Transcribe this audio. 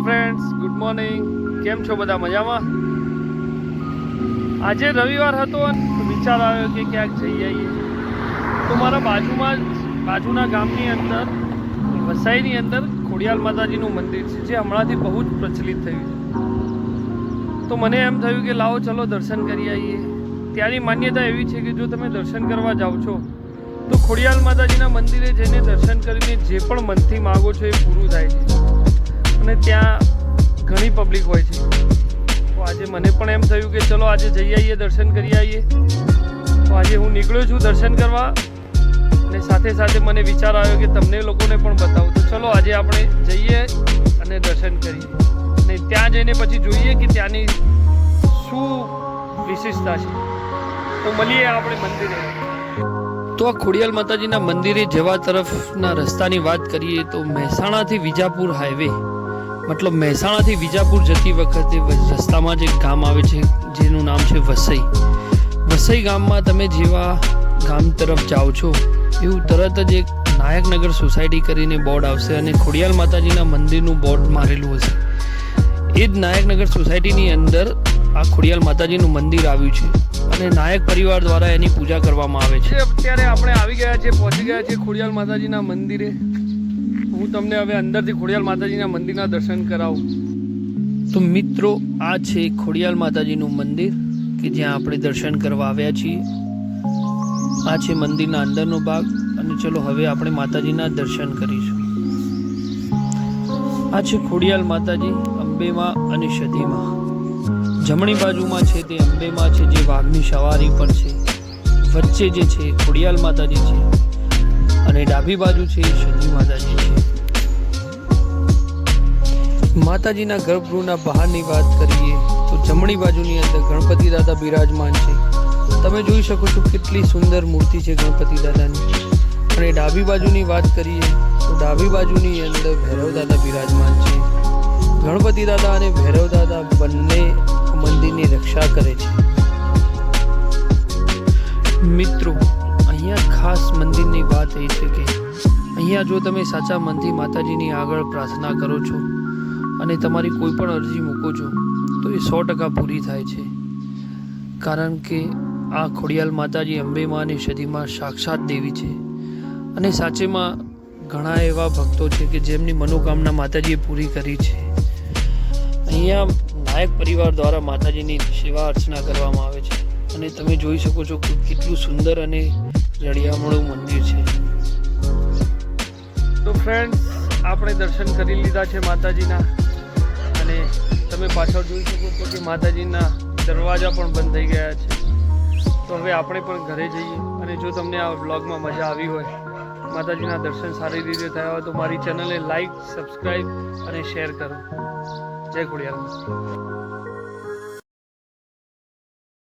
Friends, good morning. કેમ છો બધા? મજામાં? આજે રવિવાર હતો અને વિચાર આવ્યો કે ક્યાંક જઈ આવીએ. તો મારા બાજુના ગામની અંદર વસાઈની અંદર ખોડિયાલ માતાજીનું મંદિર છે, જે હમણાંથી બહુ જ પ્રચલિત થયું છે. તો મને એમ થયું કે લાવો ચલો દર્શન કરી આવીએ. ત્યાંની માન્યતા એવી છે કે જો તમે દર્શન કરવા જાઓ છો તો ખોડિયાલ માતાજીના મંદિરે જઈને દર્શન કરીને જે પણ મનથી માગો છો એ પૂરું થાય છે. અને ત્યાં ઘણી પબ્લિક હોય છે. તો આજે મને પણ એમ થયું કે ચલો આજે જઈ આવીએ, દર્શન કરી આવીએ. તો આજે હું નીકળ્યો છું દર્શન કરવા, અને સાથે સાથે મને વિચાર આવ્યો કે તમને લોકોને પણ બતાવું. તો ચલો આજે આપણે જઈએ અને દર્શન કરીએ, અને ત્યાં જઈને પછી જોઈએ કે ત્યાંની શું વિશેષતા છે. તો મળીએ આપણે મંદિરે. તો આ ખોડિયાલ માતાજીના મંદિરે જવા તરફના રસ્તાની વાત કરીએ તો મહેસાણાથી વિજાપુર હાઈવે, મતલબ મહેસાણાથી વિજાપુર જતી વખતે રસ્તામાં જ એક ગામ આવે છે જેનું નામ છે વસઈ. વસઈ ગામમાં તમે જેવા ગામ તરફ જાઓ છો એવું તરત જ એક નાયકનગર સોસાયટી કરીને બોર્ડ આવશે, અને ખોડિયાલ માતાજીના મંદિરનું બોર્ડ મારેલું હશે. એ જ નાયકનગર સોસાયટીની અંદર આ ખોડિયાલ માતાજીનું મંદિર આવ્યું છે, અને નાયક પરિવાર દ્વારા એની પૂજા કરવામાં આવે છે. અત્યારે આપણે આવી ગયા છે, પહોંચી ગયા છે ખોડિયાલ માતાજીના મંદિરે. હું તમને હવે અંદરથી ખોડિયાલ માતાજીના મંદિરના દર્શન કરાવું. તો મિત્રો, આ છે ખોડિયાલ માતાજીનું મંદિર કે જ્યાં આપણે દર્શન કરવા આવ્યા છીએ. આ છે મંદિરના અંદરનો ભાગ, અને ચલો હવે આપણે માતાજીના દર્શન કરીશું. આ છે ખોડિયાલ માતાજી, અંબેમાં અને સધીમાં. જમણી બાજુમાં છે તે અંબેમાં છે, જે વાઘની સવારી પર છે. વચ્ચે જે છે ખોડિયાલ માતાજી છે, અને ડાબી બાજુ છે સધી માતાજી છે. માતાજીના ગર્ભગૃહના બહારની વાત કરીએ તો જમણી બાજુની અંદર ગણપતિ દાદા બિરાજમાન છે. તમે જોઈ શકો છો કેટલી સુંદર મૂર્તિ છે ગણપતિ દાદાની. અને ડાબી બાજુની વાત કરીએ તો ડાબી બાજુની અંદર ભૈરવ દાદા બિરાજમાન છે. ગણપતિ દાદા અને ભૈરવ દાદા બંને મંદિરની રક્ષા કરે છે. મિત્રો, અહીંયા ખાસ મંદિરની વાત એ છે કે અહીંયા જો તમે સાચા મનથી માતાજીની આગળ પ્રાર્થના કરો છો અને તમારી કોઈ પણ અરજી મૂકો છો તો એ 100% પૂરી થાય છે. કારણ કે આ ખોડિયાલ માતાજી અંબેમાં અને સધીમાં સાક્ષાત દેવી છે, અને સાચેમાં ઘણા એવા ભક્તો છે કે જેમની મનોકામના માતાજીએ પૂરી કરી છે. અહીંયા નાયક પરિવાર દ્વારા માતાજીની સેવા અર્ચના કરવામાં આવે છે, અને તમે જોઈ શકો છો કે કેટલું સુંદર અને રળિયામણું મંદિર છે. તો ફ્રેન્ડ્સ, આપણે દર્શન કરી લીધા છે માતાજીના, અને તમે પાછળ જોઈ શકો છો કે માતાજીના દરવાજા પણ બંધ થઈ ગયા છે. તો હવે આપણે પણ ઘરે જઈએ. અને જો તમને આ વ્લોગમાં મજા આવી હોય, માતાજીના દર્શન સારી રીતે થયા હોય, તો મારી ચેનલને લાઈક, સબસ્ક્રાઈબ અને શેર કરો. જય ખોડિયાર.